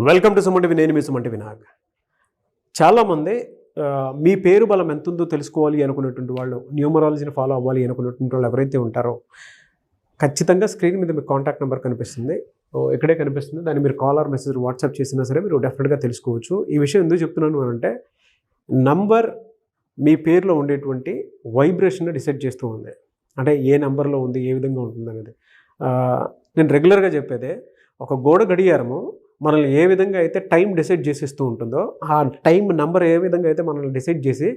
Welcome to Suman TV. నేను మీ Suman TV Nag. చాలామంది మీ పేరు బలం ఎంత ఉందో తెలుసుకోవాలి అనుకునేటువంటి వాళ్ళు, న్యూమరాలజీని ఫాలో అవ్వాలి అనుకునేటువంటి వాళ్ళు ఎవరైతే ఉంటారో ఖచ్చితంగా స్క్రీన్ మీద మీకు కాంటాక్ట్ నెంబర్ కనిపిస్తుంది, ఇక్కడే కనిపిస్తుంది. దాన్ని మీరు కాల్ ఆర్ మెసేజ్ వాట్సాప్ చేసినా సరే మీరు డెఫినెట్గా తెలుసుకోవచ్చు. ఈ విషయం ఎందుకు చెప్తున్నాను అంటే నంబర్ మీ పేరులో ఉండేటువంటి వైబ్రేషన్ డిసైడ్ చేస్తూ ఉంది. అంటే ఏ నెంబర్లో ఉంది, ఏ విధంగా ఉంటుంది అనేది. నేను రెగ్యులర్గా చెప్పేదే, ఒక గోడ గడియారము మనల్ని ఏ విధంగా అయితే టైం డిసైడ్ చేసేస్తూ ఉంటుందో, ఆ టైం నెంబర్ ఏ విధంగా అయితే మనల్ని డిసైడ్ చేసి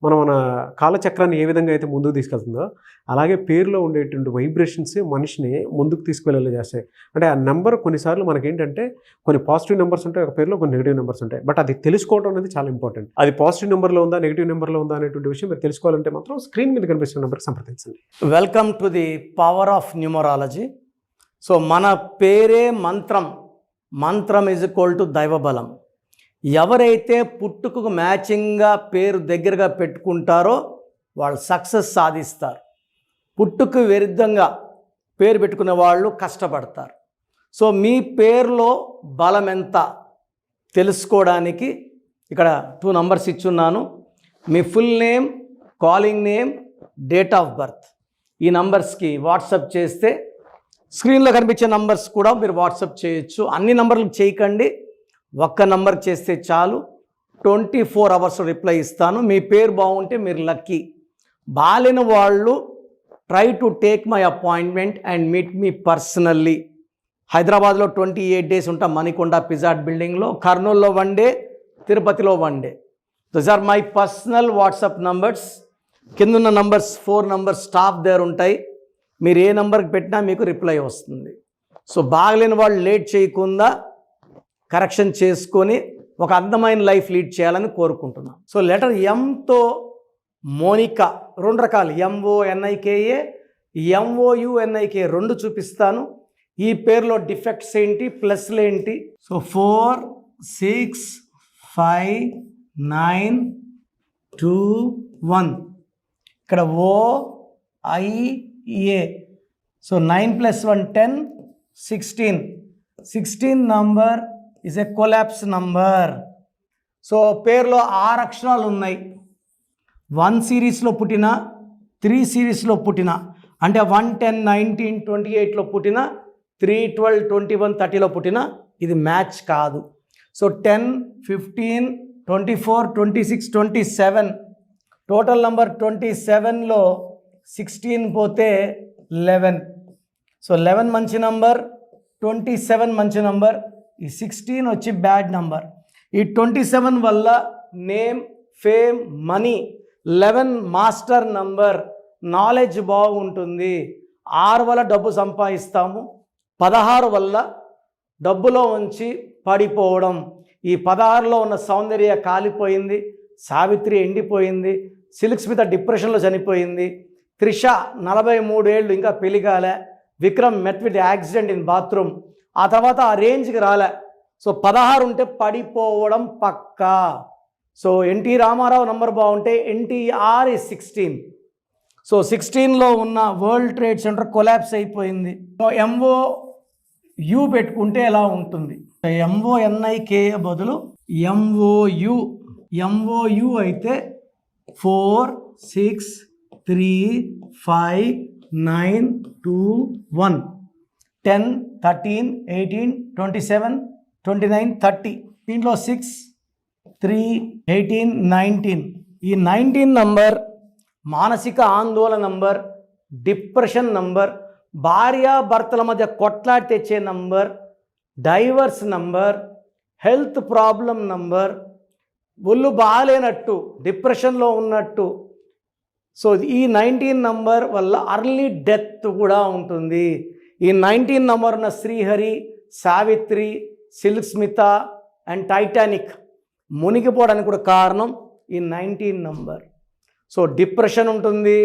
మన కాలచక్రాన్ని ఏ విధంగా అయితే ముందుకు తీసుకెళ్తుందో, అలాగే పేరులో ఉండేటువంటి వైబ్రేషన్స్ మనిషిని ముందుకు తీసుకువెళ్ళేలా చేస్తాయి. అంటే ఆ నెంబర్ కొన్నిసార్లు మనకేంటంటే కొన్ని పాజిటివ్ నెంబర్స్ ఉంటాయి, ఒక పేరులో కొన్ని నెగిటివ్ నెంబర్స్ ఉంటాయి. బట్ అది తెలుసుకోవడం అనేది చాలా ఇంపార్టెంట్. అది పాజిటివ్ నెంబర్లో ఉందా, నెగిటివ్ నెంబర్లో ఉందా అనేటువంటి విషయం మీరు తెలుసుకోవాలంటే మాత్రం స్క్రీన్ మీద కనిపిస్తున్న నెంబర్కి సంప్రదించండి. Welcome to the power of numerology. So మన పేరే మంత్రం, మంత్రం ఈజ్ ఈక్వల్ టు దైవబలం. ఎవరైతే పుట్టుకకు మ్యాచింగ్గా పేరు దగ్గరగా పెట్టుకుంటారో వాళ్ళు సక్సెస్ సాధిస్తారు. పుట్టుకు విరుద్ధంగా పేరు పెట్టుకునే వాళ్ళు కష్టపడతారు. సో మీ పేరులో బలం ఎంత తెలుసుకోవడానికి ఇక్కడ 2 నంబర్స్ ఇచ్చున్నాను. మీ full name, calling name, date of birth. ఈ నంబర్స్కి వాట్సాప్ చేస్తే స్క్రీన్లో కనిపించే నంబర్స్ కూడా మీరు వాట్సాప్ చేయొచ్చు. అన్ని నంబర్లకు చేయకండి, ఒక్క నంబర్కి చేస్తే చాలు. 24 అవర్స్ రిప్లై ఇస్తాను. మీ పేరు బాగుంటే మీరు లక్కీ. బాలేని వాళ్ళు try to take my appointment and meet me personally. హైదరాబాద్లో 28 డేస్ ఉంటాం, మణికొండ పిజాట్ బిల్డింగ్లో. కర్నూలులో 1 డే, తిరుపతిలో 1 day. Those are my personal WhatsApp numbers. కిందున్న నంబర్స్ 4 నంబర్స్ స్టాఫ్ దగ్గర ఉంటాయి. మీరు ఏ నెంబర్కి పెట్టినా మీకు రిప్లై వస్తుంది. సో బాగలేని వాళ్ళు లేట్ చేయకుండా కరెక్షన్ చేసుకొని ఒక అందమైన లైఫ్ లీడ్ చేయాలని కోరుకుంటున్నాను. సో లెటర్ ఎంతో మోనికా, 2 రకాలు, MONIKA, MOUNIK 2 చూపిస్తాను. ఈ పేరులో డిఫెక్ట్స్ ఏంటి, ప్లస్లు ఏంటి. సో 4, 6, 5, 9, 2, 1. ఇక్కడ OIA. So 9 + 1 10, 16. 16 number is a collapse number. So పేరులో 6 అక్షరాలు ఉన్నాయి. 1 సిరీస్లో పుట్టిన, 3 సిరీస్లో పుట్టిన, అంటే 1, 10, 19, 28లో పుట్టిన, 3, 12, 21, 30లో పుట్టిన, ఇది మ్యాచ్ కాదు. సో 10, 15, 24, 26, 27. టోటల్ నంబర్ 27లో 16 పోతే 11. సో 11 మంచి నంబర్, 27 మంచి నంబర్, ఈ 16 వచ్చి బ్యాడ్ నంబర్. ఈ 27 వల్ల name, fame, money. 11 master number, knowledge బాగుంటుంది. 6 వల్ల డబ్బు సంపాదిస్తాము. 16 వల్ల డబ్బులో ఉంచి పడిపోవడం. ఈ 16లో ఉన్న సౌందర్య కాలిపోయింది, సావిత్రి ఎండిపోయింది, సిల్క్ స్మిత డిప్రెషన్లో చనిపోయింది, త్రిష 43 ఏళ్ళు ఇంకా పెళ్లి కాలే, Vikram met with accident in bathroom. ఆ తర్వాత ఆ రేంజ్కి రాలే. సో 16 ఉంటే పడిపోవడం పక్కా. సో ఎన్టీ రామారావు నంబర్ బాగుంటే NTR is 16. సో 16లో ఉన్న వరల్డ్ ట్రేడ్ సెంటర్ కొలాప్స్ అయిపోయింది. సో MOU పెట్టుకుంటే ఎలా ఉంటుంది? MONIKA బదులు MOU అయితే 4, 6, 3, 5, 9, 2, 1, 10, 13, 18, 27, 29, 30. దీంట్లో 6, 3, 18, 19. ఈ 19 నంబర్ మానసిక ఆందోళన నంబర్, డిప్రెషన్ నంబర్, భార్యాభర్తల మధ్య కొట్లాడి తెచ్చే number, divorce number, health problem number, ఒళ్ళు బాగాలేనట్టు, డిప్రెషన్లో ఉన్నట్టు. సో ఈ 19 నంబర్ వల్ల అర్లీ డెత్ కూడా ఉంటుంది. ఈ 19 నంబర్ ఉన్న శ్రీహరి, సావిత్రి, సిల్క్ స్మిత అండ్ టైటానిక్ మునిగిపోవడానికి కూడా కారణం ఈ 19 నంబర్. సో డిప్రెషన్ ఉంటుంది,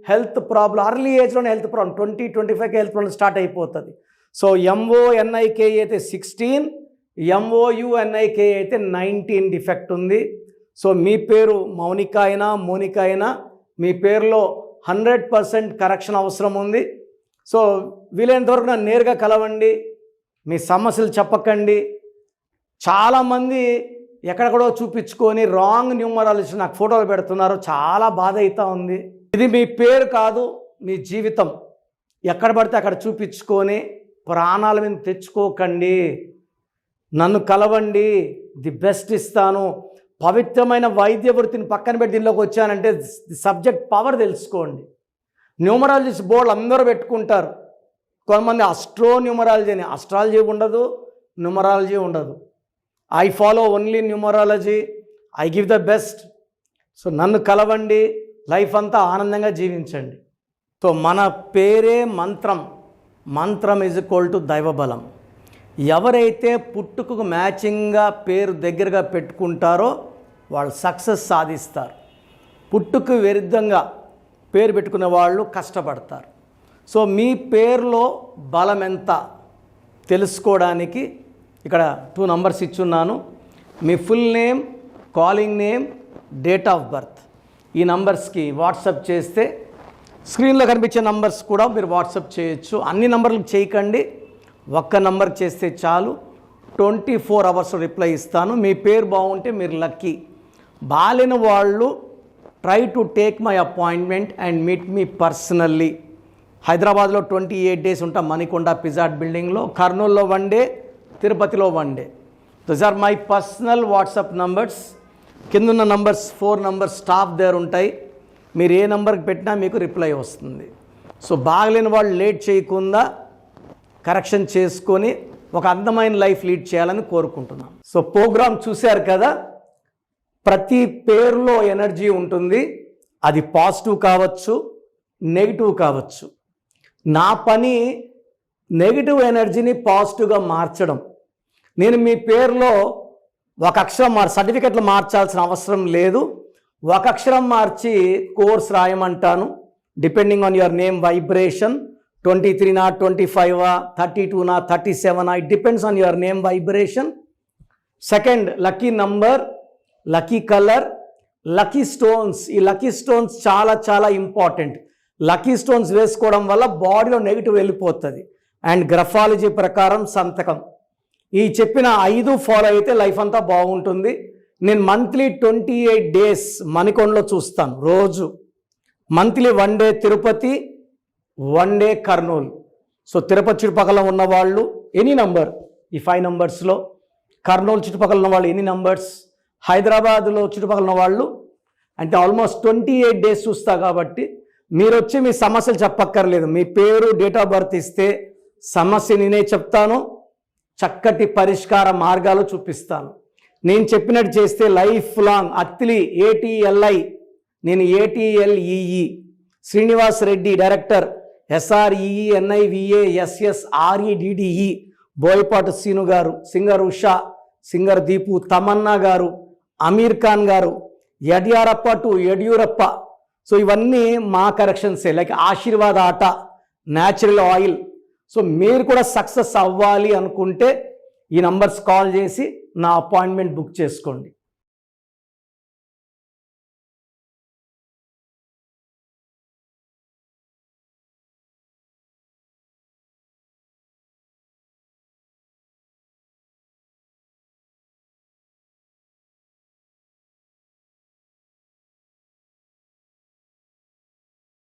హెల్త్ ప్రాబ్లం, అర్లీ ఏజ్లోనే హెల్త్ ప్రాబ్లం, 20, 25కి హెల్త్ ప్రాబ్లం స్టార్ట్ అయిపోతుంది. సో MONIKA అయితే 16, MOUNIK అయితే 19 డిఫెక్ట్ ఉంది. సో మీ పేరు మౌనిక అయినా మోనిక అయినా మీ పేరులో 100% కరెక్షన్ అవసరం ఉంది. సో వీలైనంతవరకు నన్ను నేరుగా కలవండి, మీ సమస్యలు చెప్పకండి. చాలామంది ఎక్కడెక్కడో చూపించుకొని రాంగ్ న్యూమరాలజీ నాకు ఫోటోలు పెడుతున్నారు, చాలా బాధ అవుతా ఉంది. ఇది మీ పేరు కాదు, మీ జీవితం. ఎక్కడ పడితే అక్కడ చూపించుకొని ప్రాణాల మీద తెచ్చుకోకండి. నన్ను కలవండి, ది బెస్ట్ ఇస్తాను. పవిత్రమైన వైద్య వృత్తిని పక్కన పెట్టి దీనిలోకి వచ్చానంటే సబ్జెక్ట్ పవర్ తెలుసుకోండి. న్యూమరాలజిస్ట్ బోర్డు అందరూ పెట్టుకుంటారు. కొంతమంది న్యూమరాలజీ అని, అస్ట్రాలజీ ఉండదు, న్యూమరాలజీ ఉండదు. I follow only numerology, I give the best. So నన్ను కలవండి, లైఫ్ అంతా ఆనందంగా జీవించండి. సో మన పేరే మంత్రం, మంత్రం ఈజ్ ఈక్వల్ టు దైవబలం. ఎవరైతే పుట్టుకకు మ్యాచింగ్గా పేరు దగ్గరగా పెట్టుకుంటారో వాళ్ళు సక్సెస్ సాధిస్తారు. పుట్టుకు విరుద్ధంగా పేరు పెట్టుకునే వాళ్ళు కష్టపడతారు. సో మీ పేరులో బలం ఎంత తెలుసుకోవడానికి ఇక్కడ 2 నంబర్స్ ఇచ్చున్నాను. మీ full name, calling name, date of birth. ఈ నంబర్స్కి వాట్సాప్ చేస్తే స్క్రీన్లో కనిపించే నంబర్స్ కూడా మీరు వాట్సాప్ చేయొచ్చు. అన్ని నంబర్లకు చేయకండి, ఒక్క నంబర్కి చేస్తే చాలు. 24 అవర్స్ రిప్లై ఇస్తాను. మీ పేరు బాగుంటే మీరు లక్కీ. బాలేని వాళ్ళు try to take my appointment and meet me personally. హైదరాబాద్లో 28 డేస్ ఉంటాం మణికొండ పిజాట్ బిల్డింగ్లో, కర్నూలులో 1 డే, తిరుపతిలో 1 day. Those are my personal WhatsApp numbers. కిందున్న నంబర్స్ 4 నంబర్స్ స్టాఫ్ దగ్గర ఉంటాయి. మీరు ఏ నంబర్కి పెట్టినా మీకు రిప్లై వస్తుంది. సో బాగలేని వాళ్ళు లేట్ చేయకుండా కరెక్షన్ చేసుకొని ఒక అందమైన లైఫ్ లీడ్ చేయాలని కోరుకుంటున్నాను. సో ప్రోగ్రామ్ చూశారు కదా, ప్రతి పేరులో ఎనర్జీ ఉంటుంది. అది పాజిటివ్ కావచ్చు, నెగిటివ్ కావచ్చు. నా పని నెగిటివ్ ఎనర్జీని పాజిటివ్గా మార్చడం. నేను మీ పేరులో ఒక అక్షరం సర్టిఫికెట్లు మార్చాల్సిన అవసరం లేదు. ఒక అక్షరం మార్చి కోర్స్ రాయమంటాను. Depending on your name vibration, 23 25 32 37 it depends on your name vibration. Second, lucky number, lucky colour, lucky stones. ఈ లక్కీ స్టోన్స్ చాలా చాలా ఇంపార్టెంట్. లక్కీ స్టోన్స్ వేసుకోవడం వల్ల బాడీలో నెగిటివ్ వెళ్ళిపోతుంది. అండ్ గ్రఫాలజీ ప్రకారం సంతకం. ఈ చెప్పిన 5 ఫాలో అయితే లైఫ్ అంతా బాగుంటుంది. నేను మంత్లీ 28 డేస్ మణికొండలో చూస్తాను రోజు. Monthly 1 day Tirupati, 1 day Kurnool. So Tirupati చుట్టుపక్కల ఉన్న వాళ్ళు ఎనీ నంబర్, ఈ 5 నంబర్స్లో, కర్నూలు చుట్టుపక్కల ఉన్న వాళ్ళు ఎనీ నంబర్స్, హైదరాబాద్లో చుట్టుపక్కల ఉన్న వాళ్ళు అంటే ఆల్మోస్ట్ 28 డేస్ చూస్తా. కాబట్టి మీరు వచ్చి మీ సమస్యలు చెప్పక్కర్లేదు. మీ పేరు, డేట్ ఆఫ్ బర్త్ ఇస్తే సమస్య నేనే చెప్తాను, చక్కటి పరిష్కార మార్గాలు చూపిస్తాను. నేను చెప్పినట్టు చేస్తే లైఫ్ లాంగ్. అత్తిలి ATLI, నేను ATLEE, Srinivas Reddy director, SREENIVASSREDDE, Boyapati Seenu garu, singer Usha, singer Deepu, Tamannaah garu, Aamir Khan గారు, యడ్యారప్ప టు యడ్యూరప్ప. సో ఇవన్నీ మా కరెక్షన్సే. లైక్ ఆశీర్వాద్ ఆట, న్యాచురల్ ఆయిల్. సో మీరు కూడా సక్సెస్ అవ్వాలి అనుకుంటే ఈ నంబర్స్ కాల్ చేసి నా అపాయింట్మెంట్ బుక్ చేసుకోండి.